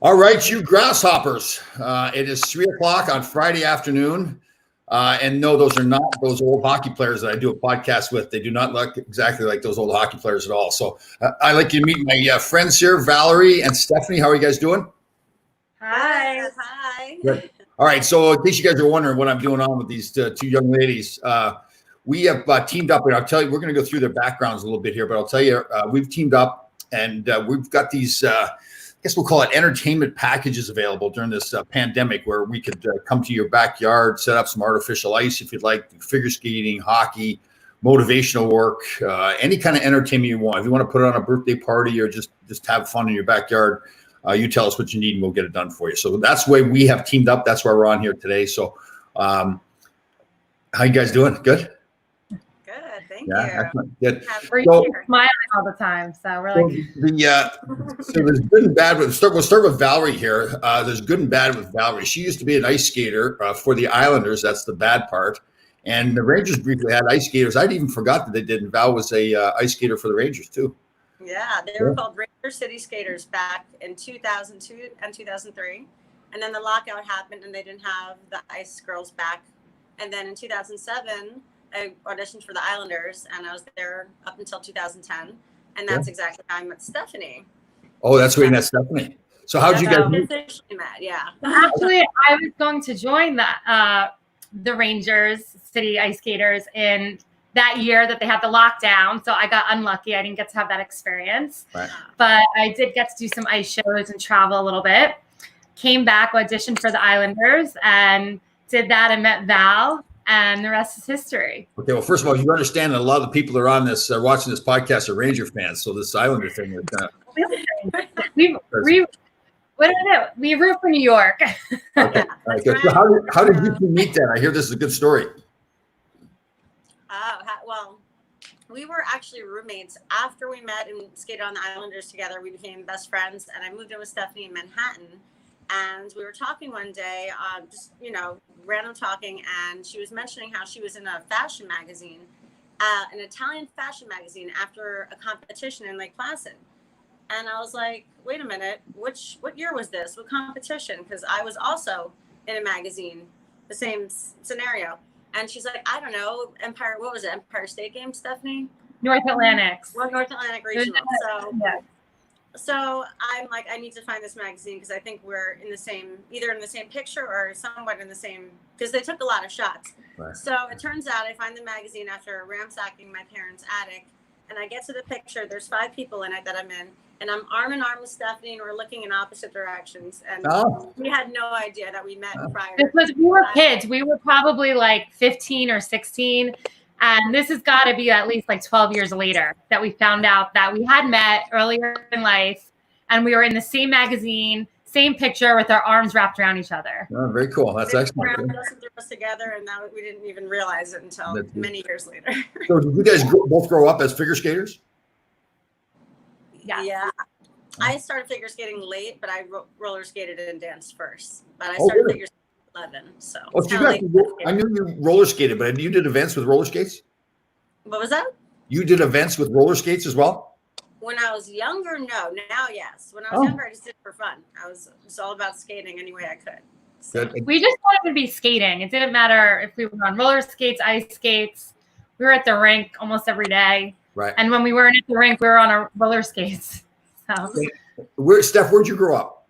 All right, you grasshoppers. It is 3 o'clock on Friday afternoon. And no, those are not those old hockey players that I do a podcast with. They do not look exactly like those old hockey players at all. So I'd like you to meet my friends here, Valerie and Stephanie. How are you guys doing? Hi. Hi. Good. All right. So in case you guys are wondering what I'm doing on with these two young ladies, we have teamed up. And I'll tell you, we're going to go through their backgrounds a little bit here. But I'll tell you, we've teamed up and we've got these I guess we'll call it entertainment packages available during this pandemic where we could come to your backyard, set up some artificial ice if you'd like, figure skating, hockey, motivational work, any kind of entertainment you want. If you want to put it on a birthday party or just have fun in your backyard, you tell us what you need and we'll get it done for you. So that's the way we have teamed up. That's why we're on here today. So how you guys doing? Good? Thank you. Excellent. Good. We're smiling all the time, so we're like. So there's good and bad. We'll start with Valerie here. There's good and bad with Valerie. She used to be an ice skater for the Islanders. That's the bad part. And the Rangers briefly had ice skaters. I'd even forgot that they did. And Val was a ice skater for the Rangers too. Yeah, they were called Ranger City Skaters back in 2002 and 2003. And then the lockout happened and they didn't have the ice girls back. And then in 2007, I auditioned for the Islanders and I was there up until 2010. And that's exactly how I met Stephanie. Oh, that's where you met Stephanie. So how did you guys meet? Yeah. Actually, I was going to join the Rangers City Ice Skaters in that year that they had the lockdown. So I got unlucky. I didn't get to have that experience. Right. But I did get to do some ice shows and travel a little bit. Came back, auditioned for the Islanders and did that and met Val. And the rest is history. Okay, well, first of all, you understand that a lot of the people that are on this, watching this podcast, are Ranger fans. So this Islander thing is kind of. we root for New York. Okay, all right, good. So how did you two meet then? I hear this is a good story. Well, we were actually roommates after we met and skated on the Islanders together. We became best friends, and I moved in with Stephanie in Manhattan. And we were talking one day, just, random talking, and she was mentioning how she was in a fashion magazine, an Italian fashion magazine, after a competition in Lake Placid. And I was like, wait a minute, what year was this? What competition? Because I was also in a magazine, the same scenario. And she's like, I don't know, Empire State Games, Stephanie? North Atlantic. Well, North Atlantic Regional. So I'm like, I need to find this magazine because I think we're either in the same picture or somewhat in the same, because they took a lot of shots. Right. So it turns out I find the magazine after ransacking my parents' attic, and I get to the picture. There's 5 people in it that I'm in, and I'm arm in arm with Stephanie, and we're looking in opposite directions. And we had no idea that we met prior. Because we were kids. We were probably like 15 or 16. And this has got to be at least like 12 years later that we found out that we had met earlier in life and we were in the same magazine, same picture with our arms wrapped around each other. Oh, very cool. That's excellent. Threw us together, and now we didn't even realize it until many years later. So did you guys both grow up as figure skaters? Yeah. I started figure skating late, but I roller skated and danced first. But I started figure skating 11, so I knew you roller skated, but you did events with roller skates? What was that? You did events with roller skates as well? When I was younger, no. Now, yes. When I was younger, I just did it for fun. I was all about skating any way I could. So. We just wanted to be skating. It didn't matter if we were on roller skates, ice skates. We were at the rink almost every day. Right. And when we weren't at the rink, we were on our roller skates. So. Steph, where'd you grow up?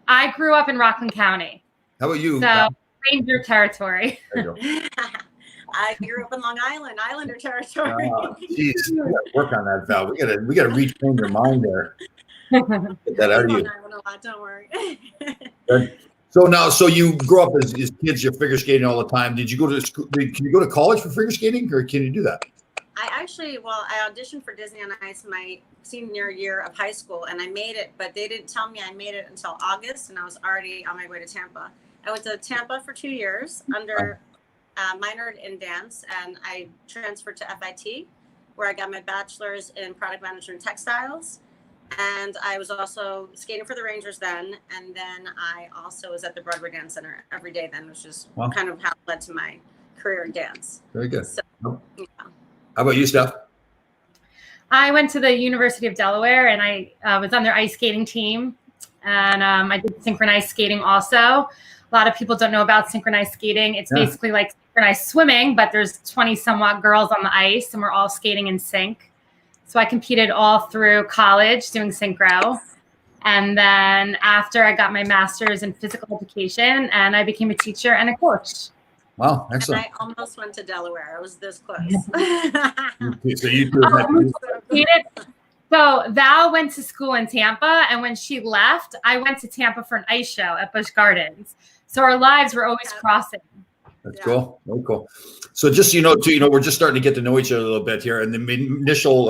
I grew up in Rockland County. How about you? So, Ranger territory. There you go. I grew up in Long Island, Islander territory. Jeez, we got to work on that, Val. We got to retrain your mind there. Get that out of you. Don't worry. So you grew up as kids. You're figure skating all the time. Did you go to school? Can you go to college for figure skating, or can you do that? I auditioned for Disney on Ice my senior year of high school, and I made it, but they didn't tell me I made it until August, and I was already on my way to Tampa. I went to Tampa for 2 years, minored in dance, and I transferred to FIT, where I got my bachelor's in product management textiles. And I was also skating for the Rangers then, and then I also was at the Broadway Dance Center every day then, which is kind of how it led to my career in dance. Very good. So, yeah. How about you, Steph? I went to the University of Delaware, and I was on their ice skating team. And I did synchronized skating also. A lot of people don't know about synchronized skating. It's basically like synchronized swimming, but there's 20 somewhat girls on the ice and we're all skating in sync. So I competed all through college doing synchro. And then after I got my master's in physical education and I became a teacher and a coach. Wow, excellent. And I almost went to Delaware. I was this close. So you do So Val went to school in Tampa, and when she left, I went to Tampa for an ice show at Busch Gardens. So our lives were always crossing. That's cool. Very cool. So just so you know, too, we're just starting to get to know each other a little bit here. And the initial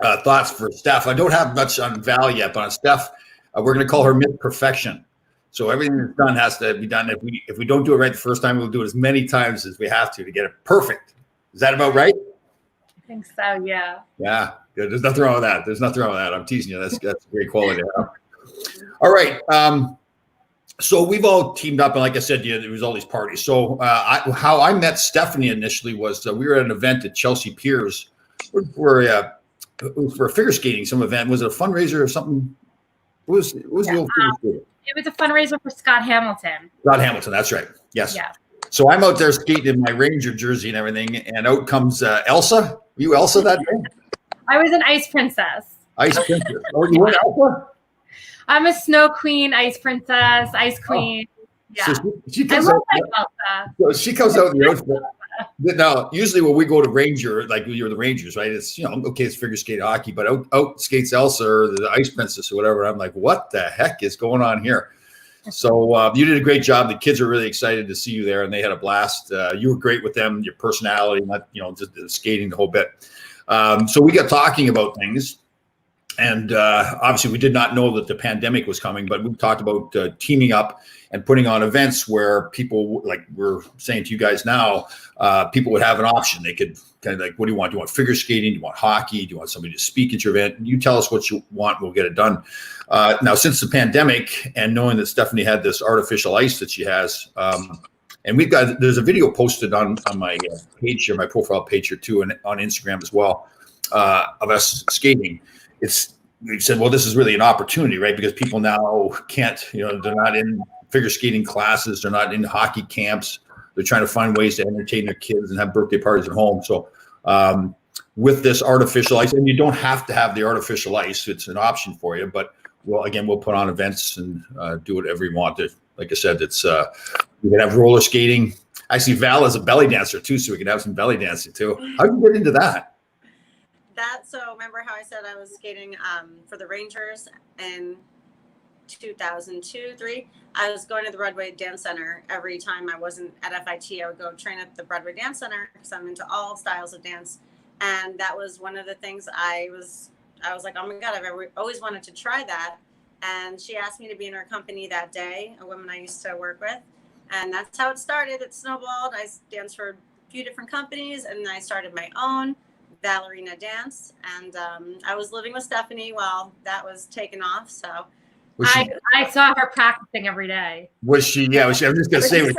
thoughts for Steph, I don't have much on Val yet, but on Steph, we're going to call her Miss Perfection. So everything that's done has to be done. If we don't do it right the first time, we'll do it as many times as we have to get it perfect. Is that about right? I think so, yeah. Yeah, good. There's nothing wrong with that. There's nothing wrong with that. I'm teasing you. That's great quality. All right. So we've all teamed up, and like I said, there was all these parties. So how I met Stephanie initially was we were at an event at Chelsea Piers for a figure skating event. Was it a fundraiser or something? What was the old figure skating? It was a fundraiser for Scott Hamilton. Scott Hamilton, that's right. Yes. Yeah. So I'm out there skating in my Ranger jersey and everything, and out comes Elsa. Were you Elsa that day? I was an ice princess. Ice princess. Oh, you were Elsa? I'm a snow queen, ice princess, ice queen. Oh. Yeah. So she comes out. Elsa. So she comes out in the outfit. Now, usually when we go to Ranger, like you're the Rangers, right? It's, okay, it's figure skate hockey, but out skates Elsa or the ice princess or whatever. I'm like, what the heck is going on here? So you did a great job. The kids are really excited to see you there, and they had a blast. You were great with them, your personality, not just the skating, the whole bit. So we got talking about things, and obviously we did not know that the pandemic was coming, but we talked about teaming up and putting on events where people, like we're saying to you guys now, people would have an option. They could kind of like, what do you want? Do you want figure skating? Do you want hockey? Do you want somebody to speak at your event? You tell us what you want, we'll get it done. Now, since the pandemic and knowing that Stephanie had this artificial ice that she has, and there's a video posted on my page here, my profile page here too, and on Instagram as well, of us skating. We said, well, this is really an opportunity, right? Because people now can't, they're not in figure skating classes, they're not in hockey camps. They're trying to find ways to entertain their kids and have birthday parties at home. So with this artificial ice, and you don't have to have the artificial ice, it's an option for you, but we'll put on events and do whatever you want. Like I said, it's we can have roller skating. I see Val as a belly dancer too, so we can have some belly dancing too. How did you get into that? So remember how I said I was skating for the Rangers in 2002-3? I was going to the Broadway Dance Center every time I wasn't at FIT. I would go train at the Broadway Dance Center because I'm into all styles of dance, and that was one of the things I was like, oh my God, I've always wanted to try that. And she asked me to be in her company that day, a woman I used to work with, and that's how it started. It snowballed. I danced for a few different companies, and then I started my own, Valerie Dance, and I was living with Stephanie while that was taken off. So I saw her practicing every day. Was she? Yeah, was she? I was just gonna say. Was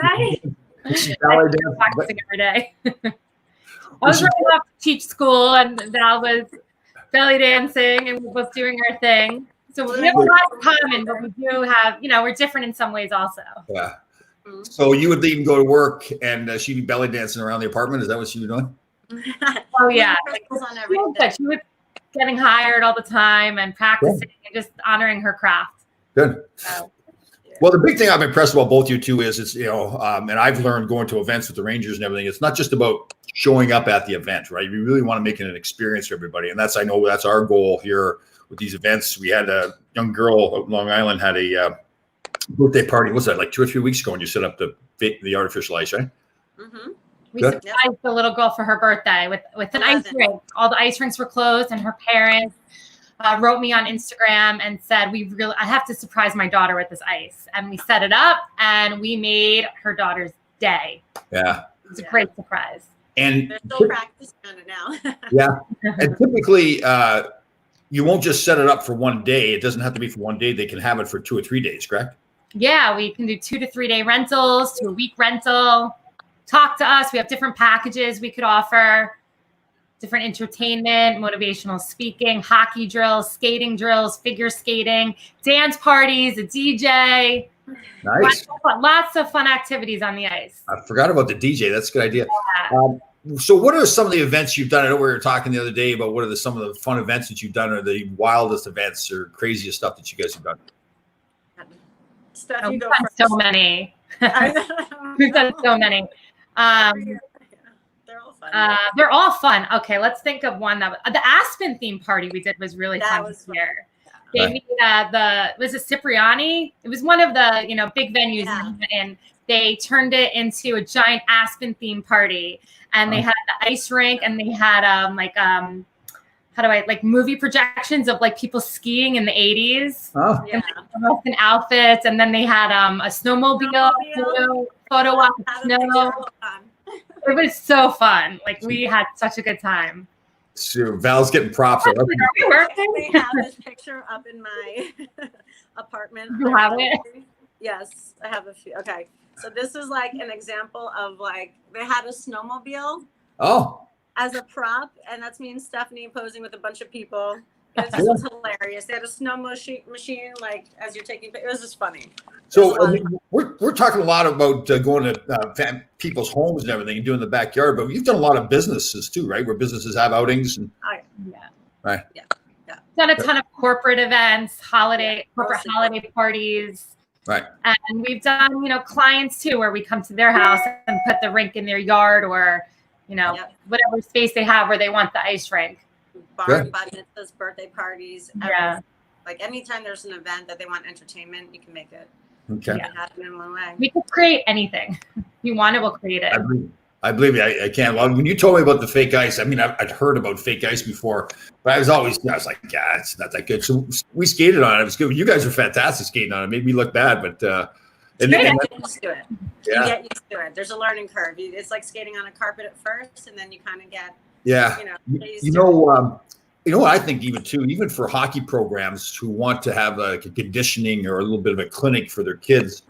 she practicing every day. I was running off to teach school, and Val was belly dancing and was doing her thing. So we have a lot in common, but we do have, we're different in some ways also. Yeah. So you would leave and go to work, and she'd be belly dancing around the apartment. Is that what she was doing? Oh yeah, she was getting hired all the time and practicing and just honoring her craft. Good. Well, the big thing I'm impressed about both you two is it's and I've learned going to events with the Rangers and everything. It's not just about showing up at the event, right? We really want to make it an experience for everybody, and I know that's our goal here with these events. We had a young girl out in Long Island had a birthday party. What's that, like 2 or 3 weeks ago? And you set up the artificial ice, right? Mm-hmm. We surprised the little girl for her birthday with an ice rink. All the ice rinks were closed, and her parents wrote me on Instagram and said, I have to surprise my daughter with this ice. And we set it up, and we made her daughter's day. Yeah. It was a great surprise. And they're still practicing on it now. Yeah. And typically, you won't just set it up for one day. It doesn't have to be for one day. They can have it for 2 or 3 days, correct? Yeah, we can do 2 to 3 day rentals, to a week rental. Talk to us. We have different packages we could offer. different entertainment, motivational speaking, hockey drills, skating drills, figure skating, dance parties, a DJ. Nice. Lots of fun activities on the ice. I forgot about the DJ. That's a good idea. Yeah. So what are some of the events you've done? I know we were talking the other day about what are some of the fun events that you've done, or the wildest events or craziest stuff that you guys have done? Steph, you go first. So many. We've done so many. They're all fun. They're all fun. Okay, let's think of one that the Aspen theme party we did was really fun this year. They made was it Cipriani? It was one of the big venues, and they turned it into a giant Aspen theme party. And they had the ice rink, and they had movie projections of like people skiing in the 80s. Oh, Yeah. In outfits, and then they had a snowmobile photo op of snow. It was so fun. Like we had such a good time. So Val's getting props. Are we working? They have this picture up in my apartment. You have it? Yes, I have a few. Okay, so this is like an example of like they had a snowmobile Oh, as a prop, and that's me and Stephanie posing with a bunch of people. It was just hilarious. They had a snow machine, like as you're taking. It was just funny. so we're talking a lot about going to people's homes and everything and doing the backyard, but you've done a lot of businesses too, right? Where businesses have outings and right. Done a ton of corporate events, corporate holiday parties. Right. And we've done, clients too, where we come to their house and put the rink in their yard, or, whatever space they have where they want the ice rink. Bar mitzvahs, birthday parties. Yeah. Like anytime there's an event that they want entertainment, you can make it. Okay. Happen in one way. We could create anything. If you want it, we'll create it. I believe you. I can. Well, when you told me about the fake ice, I mean, I'd heard about fake ice before, but I was like, yeah, it's not that good. So we skated on it. It was good. You guys were fantastic skating on it. It made me look bad, but you get used to it. Yeah. You get used to it. There's a learning curve. It's like skating on a carpet at first, and then you kind of get. Yeah. What I think even for hockey programs who want to have a conditioning or a little bit of a clinic for their kids,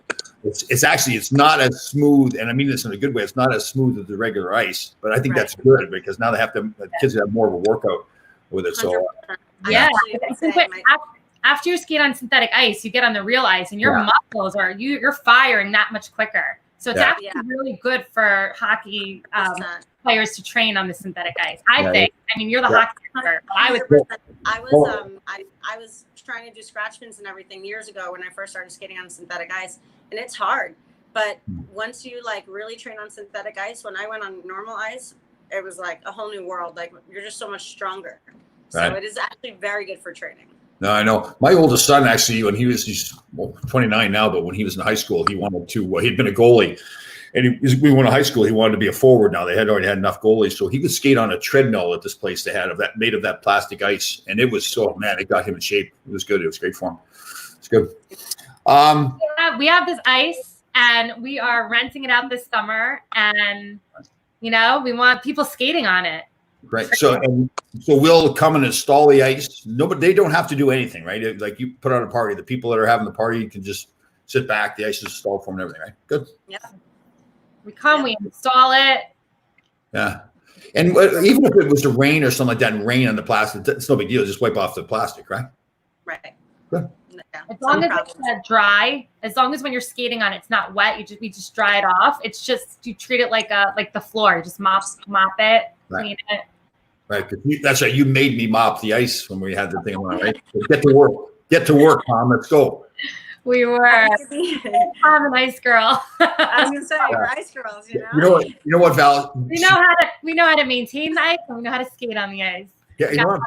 it's not as smooth, and I mean this in a good way. It's not as smooth as the regular ice, but I think that's good because now the kids have more of a workout with it. So yeah, after you skate on synthetic ice, you get on the real ice, and your muscles you're firing that much quicker. So it's actually really good for hockey players to train on the synthetic ice. I think. I mean, you're the hockey expert. I was trying to do scratch pins and everything years ago when I first started skating on synthetic ice, and it's hard. But once you like really train on synthetic ice, when I went on normal ice, it was like a whole new world. Like you're just so much stronger. So it is actually very good for training. No, I know. My oldest son, actually, when he's 29 now, but when he was in high school, he wanted to. He'd been a goalie, and we went to high school. He wanted to be a forward. Now they had already had enough goalies, so he would skate on a treadmill at this place they had made of that plastic ice, and it was it got him in shape. It was good. It was great for him. It's good. We have this ice, and we are renting it out this summer, and we want people skating on it. Right. So we'll come and install the ice. But they don't have to do anything, right? Like you put on a party, the people that are having the party can just sit back. The ice is installed for them and everything, right? Good. Yeah. We come, we install it. Yeah. And even if it was to rain or something like that and rain on the plastic, it's no big deal. Just wipe off the plastic, right? Right. Good. Yeah. As long as it's dry, as long as when you're skating on it's not wet, we just dry it off. It's just you treat it like the floor. Just mop it, clean it. Right. That's right. You made me mop the ice when we had the thing on, right? Get to work, Tom. Let's go. We were. I'm a nice girl. I was gonna say we're ice girls, You know what, Val? We know how to maintain the ice, and we know how to skate on the ice. Yeah, you know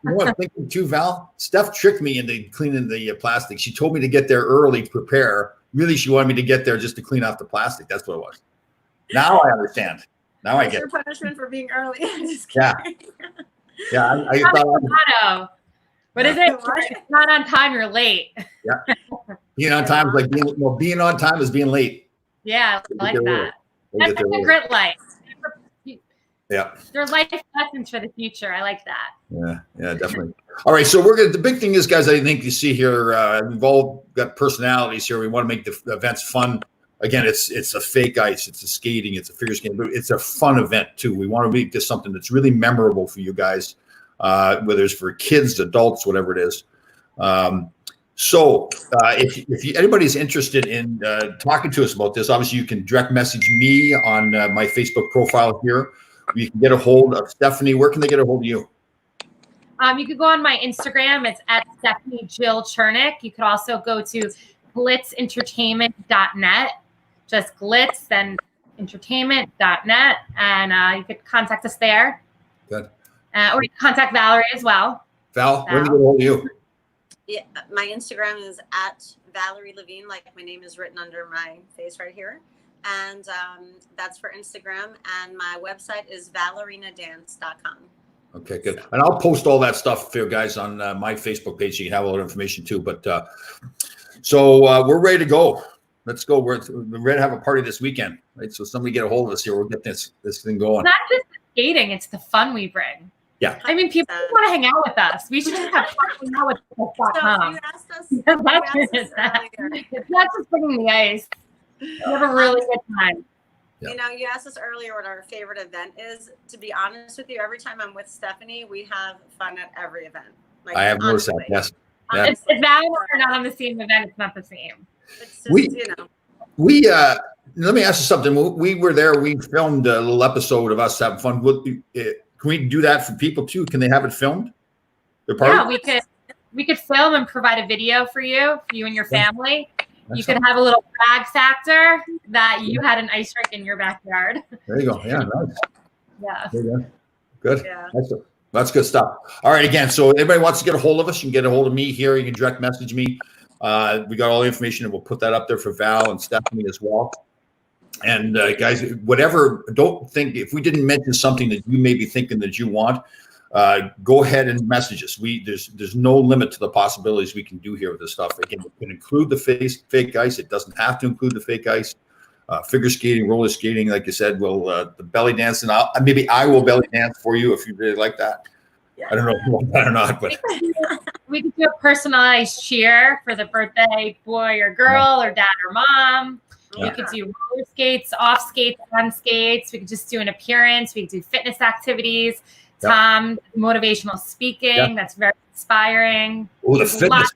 what I'm thinking too, Val? Steph tricked me into cleaning the plastic. She told me to get there early to prepare. Really, she wanted me to get there just to clean off the plastic. That's what it was. Now I understand. Now I get your punishment for being early. Yeah. I thought. What is it? It's not on time, you're late. Yeah. Being on time is like being on time is being late. Yeah, I like that. That's like a grit life. Yeah. They're life lessons for the future. I like that. Yeah, definitely. All right. So the big thing is, guys, I think you see here, we've all got personalities here. We want to make the events fun. again, it's a fake ice, it's a skating, it's a figure skating, but it's a fun event too. We want to make this something that's really memorable for you guys, whether it's for kids, adults, whatever it is. If anybody's interested in talking to us about this, obviously you can direct message me on my Facebook profile here. You can get a hold of Stephanie. Where can they get a hold of you? You could go on my Instagram. It's at Stephanie Jill Chernick. You could also go to glitzentertainment.net. Just glitz, then entertainment.net. And you could contact us there. Good. Or you can contact Valerie as well. Val, where can they get a hold of you? Yeah, my Instagram is at Valerie Levine, like my name is written under my face right here. And that's for Instagram. And my website is valerinadance.com. Okay, good. And I'll post all that stuff for you guys on my Facebook page so you can have all that information too. But so we're ready to go. Let's go. We're ready to have a party this weekend, right? So somebody get a hold of us here. We'll get this thing going. It's not just the skating, it's the fun we bring. Yeah. I mean, people want to hang out with us. We should just have fun hanging out with us.com. You asked us, It's not just bringing the ice. We have a really good time. Yeah. You know, you asked us earlier what our favorite event is. To be honest with you, every time I'm with Stephanie, we have fun at every event. Like, I have noticed that. honestly. Yes. Yeah. If Val and I are not on the same event, it's not the same. It's just, We let me ask you something. We were there. We filmed a little episode of us having fun. Can we do that for people too? Can they have it filmed? Yeah, we could film and provide a video for you and your family. You could have a little brag factor that you had an ice rink in your backyard. There you go. Yeah, nice. Yeah. There you go. Good. Yeah. That's good stuff. All right. Again, so anybody wants to get a hold of us, you can get a hold of me here. You can direct message me. We got all the information, and we'll put that up there for Val and Stephanie as well. And guys, whatever, don't think if we didn't mention something that you may be thinking that you want, go ahead and message us. There's no limit to the possibilities we can do here with this stuff. Again, it can include the fake ice. It doesn't have to include the fake ice. Figure skating, roller skating, like you said, the belly dancing. Maybe I will belly dance for you if you really like that. Yeah. I don't know if you want that or not, but we could do a personalized cheer for the birthday boy or girl or dad or mom. Yeah. We could do roller skates, off skates, on skates. We could just do an appearance. We could do fitness activities. Yep. Tom, motivational speaking. Yep. That's very inspiring. Oh, the fitness.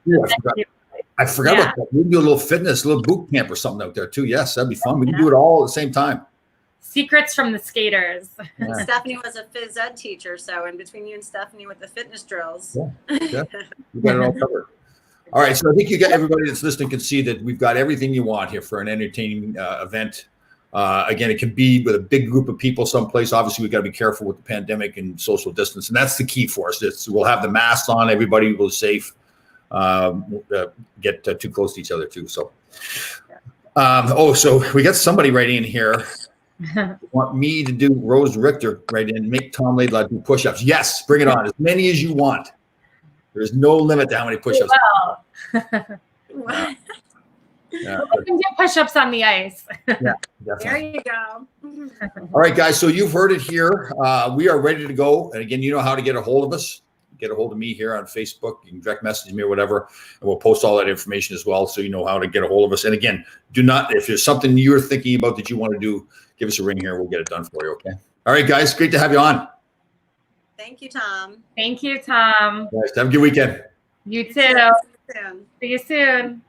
I forgot about that. We can do a little fitness, a little boot camp or something out there too. Yes, that'd be fun. We can do it all at the same time. Secrets from the skaters. Yeah. Stephanie was a phys ed teacher, so in between you and Stephanie with the fitness drills. Yeah. You got it all covered. All right, so I think you got everybody that's listening can see that we've got everything you want here for an entertaining event. Again, it can be with a big group of people someplace. Obviously, we've got to be careful with the pandemic and social distance, and that's the key for us. We'll have the masks on. Everybody will be safe. Get too close to each other too. So, so we got somebody writing in here. Want me to do Rose Richter right in, make Tom Laidlaw do push-ups. Yes, bring it on. As many as you want. There's no limit to how many push-ups. What? Yeah, we can do push-ups on the ice. Yeah, definitely. There you go. All right, guys. So you've heard it here. We are ready to go. And again, you know how to get a hold of us. Get a hold of me here on Facebook. You can direct message me or whatever, and we'll post all that information as well, so you know how to get a hold of us. And again, if there's something you're thinking about that you want to do, give us a ring here. We'll get it done for you. Okay. All right, guys. Great to have you on. Thank you, Tom. Thank you, Tom. Guys, have a good weekend. You too. See you soon. See you soon.